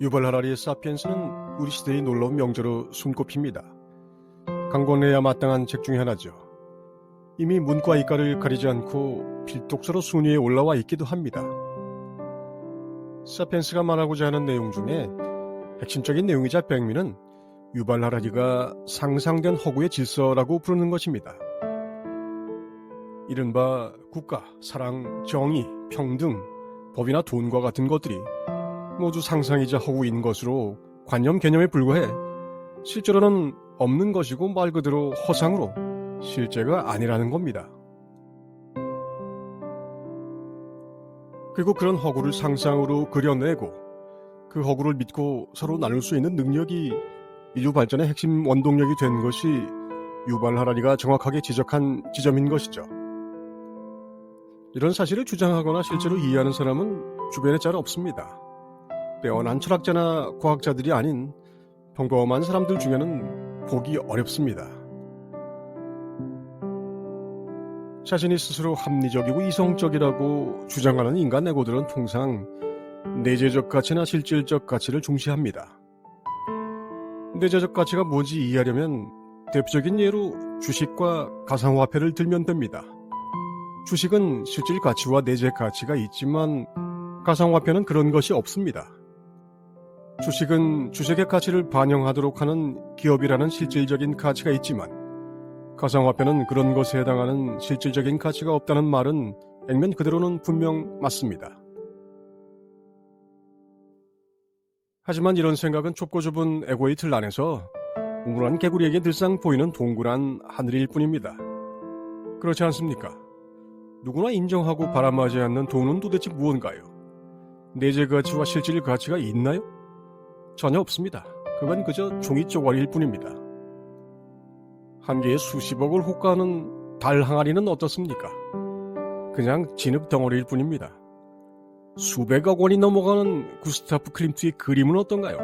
유발 하라리의 사피엔스는 우리 시대의 놀라운 명저로 손꼽힙니다. 강권해야 마땅한 책 중에 하나죠. 이미 문과 이과를 가리지 않고 필독서로 순위에 올라와 있기도 합니다. 사피엔스가 말하고자 하는 내용 중에 핵심적인 내용이자 백미는 유발 하라리가 상상된 허구의 질서라고 부르는 것입니다. 이른바 국가, 사랑, 정의, 평등, 법이나 돈과 같은 것들이 모두 상상이자 허구인 것으로 관념 개념에 불과해 실제로는 없는 것이고 말 그대로 허상으로 실제가 아니라는 겁니다. 그리고 그런 허구를 상상으로 그려내고 그 허구를 믿고 서로 나눌 수 있는 능력이 인류 발전의 핵심 원동력이 된 것이 유발 하라리가 정확하게 지적한 지점인 것이죠. 이런 사실을 주장하거나 실제로 이해하는 사람은 주변에 잘 없습니다. 빼어난 철학자나 과학자들이 아닌 평범한 사람들 중에는 보기 어렵습니다. 자신이 스스로 합리적이고 이성적이라고 주장하는 인간 에고들은 통상 내재적 가치나 실질적 가치를 중시합니다. 내재적 가치가 뭔지 이해하려면 대표적인 예로 주식과 가상화폐를 들면 됩니다. 주식은 실질 가치와 내재 가치가 있지만 가상화폐는 그런 것이 없습니다. 주식은 주식의 가치를 반영하도록 하는 기업이라는 실질적인 가치가 있지만 가상화폐는 그런 것에 해당하는 실질적인 가치가 없다는 말은 액면 그대로는 분명 맞습니다. 하지만 이런 생각은 좁고 좁은 에고의 틀 안에서 우물한 개구리에게 늘상 보이는 동그란 하늘일 뿐입니다. 그렇지 않습니까? 누구나 인정하고 바람하지 않는 돈은 도대체 무언가요? 내재 가치와 실질 가치가 있나요? 전혀 없습니다. 그건 그저 종이 쪼가리일 뿐입니다. 한 개에 수십억을 호가하는 달 항아리는 어떻습니까? 그냥 진흙 덩어리일 뿐입니다. 수백억 원이 넘어가는 구스타프 클림트의 그림은 어떤가요?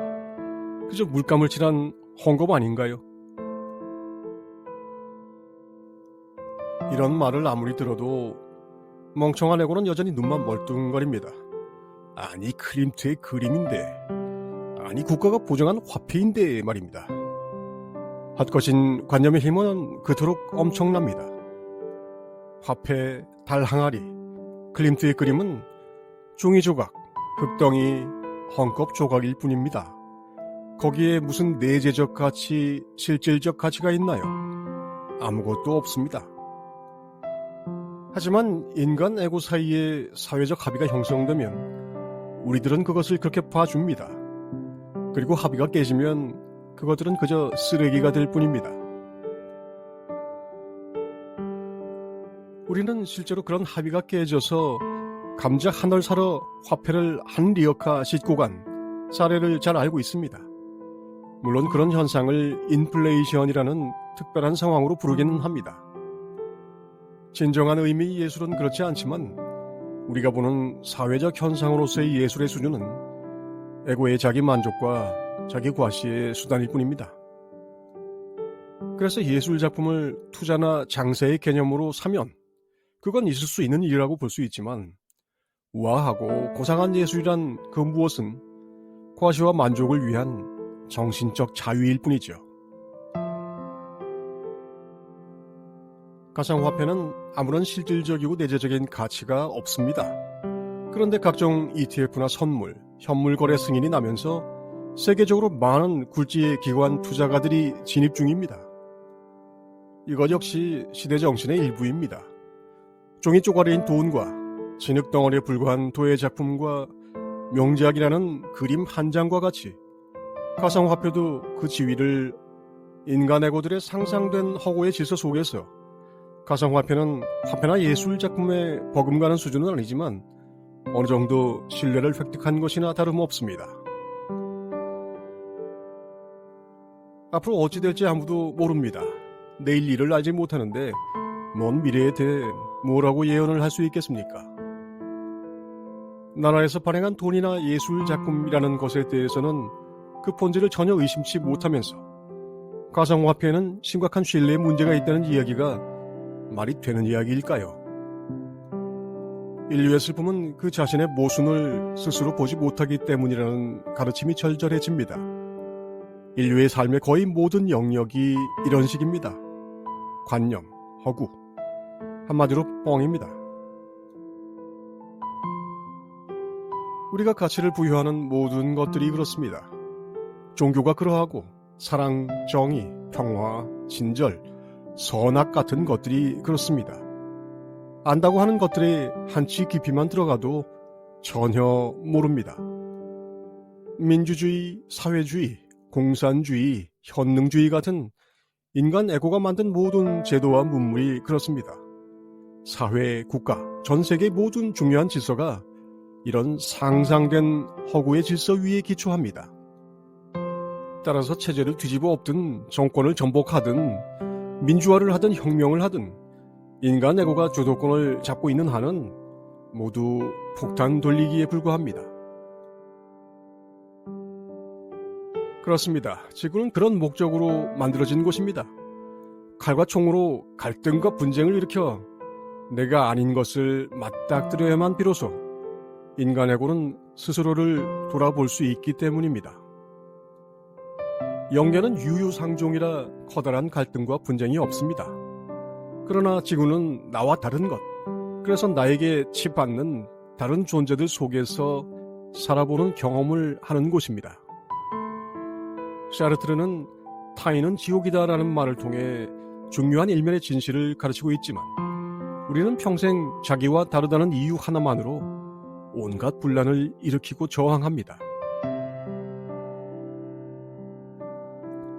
그저 물감을 칠한 헝겊 아닌가요? 이런 말을 아무리 들어도 멍청한 에고는 여전히 눈만 멀뚱거립니다. 아니 클림트의 그림인데, 아니 국가가 보증한 화폐인데 말입니다. 헛것인 관념의 힘은 그토록 엄청납니다. 화폐, 달 항아리, 클림트의 그림은 종이 조각, 흙덩이, 헝겊 조각일 뿐입니다. 거기에 무슨 내재적 가치, 실질적 가치가 있나요? 아무것도 없습니다. 하지만 인간 에고 사이에 사회적 합의가 형성되면 우리들은 그것을 그렇게 봐줍니다. 그리고 합의가 깨지면 그것들은 그저 쓰레기가 될 뿐입니다. 우리는 실제로 그런 합의가 깨져서 감자 한 알 사러 화폐를 한 리어카 싣고 간 사례를 잘 알고 있습니다. 물론 그런 현상을 인플레이션이라는 특별한 상황으로 부르기는 합니다. 진정한 의미의 예술은 그렇지 않지만 우리가 보는 사회적 현상으로서의 예술의 수준은 에고의 자기 만족과 자기 과시의 수단일 뿐입니다. 그래서 예술 작품을 투자나 장세의 개념으로 사면 그건 있을 수 있는 일이라고 볼 수 있지만 우아하고 고상한 예술이란 그 무엇은 과시와 만족을 위한 정신적 자유일 뿐이죠. 가상화폐는 아무런 실질적이고 내재적인 가치가 없습니다. 그런데 각종 ETF나 선물, 현물 거래 승인이 나면서 세계적으로 많은 굴지의 기관 투자가들이 진입 중입니다. 이것 역시 시대 정신의 일부입니다. 종이 쪼가리인 돈과 진흙 덩어리에 불과한 도예 작품과 명작이라는 그림 한 장과 같이 가상화폐도 그 지위를 인간 에고들의 상상된 허구의 질서 속에서 가상화폐는 화폐나 예술 작품에 버금가는 수준은 아니지만 어느 정도 신뢰를 획득한 것이나 다름없습니다. 앞으로 어찌 될지 아무도 모릅니다. 내일 일을 알지 못하는데 먼 미래에 대해 뭐라고 예언을 할 수 있겠습니까? 나라에서 발행한 돈이나 예술 작품이라는 것에 대해서는 그 본질을 전혀 의심치 못하면서 가상화폐에는 심각한 신뢰에 문제가 있다는 이야기가 말이 되는 이야기일까요? 인류의 슬픔은 그 자신의 모순을 스스로 보지 못하기 때문이라는 가르침이 절절해집니다. 인류의 삶의 거의 모든 영역이 이런 식입니다. 관념, 허구, 한마디로 뻥입니다. 우리가 가치를 부여하는 모든 것들이 그렇습니다. 종교가 그러하고 사랑, 정의, 평화, 친절, 선악 같은 것들이 그렇습니다. 안다고 하는 것들이 한치 깊이만 들어가도 전혀 모릅니다. 민주주의, 사회주의, 공산주의, 현능주의 같은 인간 에고가 만든 모든 제도와 문물이 그렇습니다. 사회, 국가, 전 세계의 모든 중요한 질서가 이런 상상된 허구의 질서 위에 기초합니다. 따라서 체제를 뒤집어 엎든 정권을 전복하든 민주화를 하든 혁명을 하든 인간 에고가 주도권을 잡고 있는 한은 모두 폭탄 돌리기에 불과합니다. 그렇습니다. 지구는 그런 목적으로 만들어진 곳입니다. 칼과 총으로 갈등과 분쟁을 일으켜 내가 아닌 것을 맞닥뜨려야만 비로소 인간 에고는 스스로를 돌아볼 수 있기 때문입니다. 영계는 유유상종이라 커다란 갈등과 분쟁이 없습니다. 그러나 지구는 나와 다른 것, 그래서 나에게 치받는 다른 존재들 속에서 살아보는 경험을 하는 곳입니다. 샤르트르는 타인은 지옥이다라는 말을 통해 중요한 일면의 진실을 가르치고 있지만 우리는 평생 자기와 다르다는 이유 하나만으로 온갖 분란을 일으키고 저항합니다.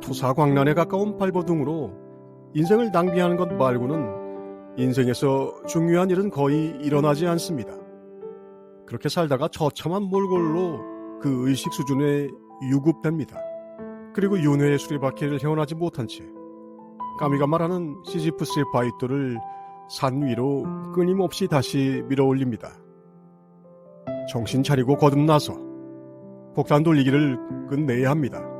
토사광란에 가까운 발버둥으로 인생을 낭비하는 것 말고는 인생에서 중요한 일은 거의 일어나지 않습니다. 그렇게 살다가 처참한 몰골로 그 의식 수준에 유급됩니다. 그리고 윤회의 수레바퀴를 헤어나지 못한 채 까미가 말하는 시지프스의 바위돌을 산 위로 끊임없이 다시 밀어올립니다. 정신 차리고 거듭나서 폭탄 돌리기를 끝내야 합니다.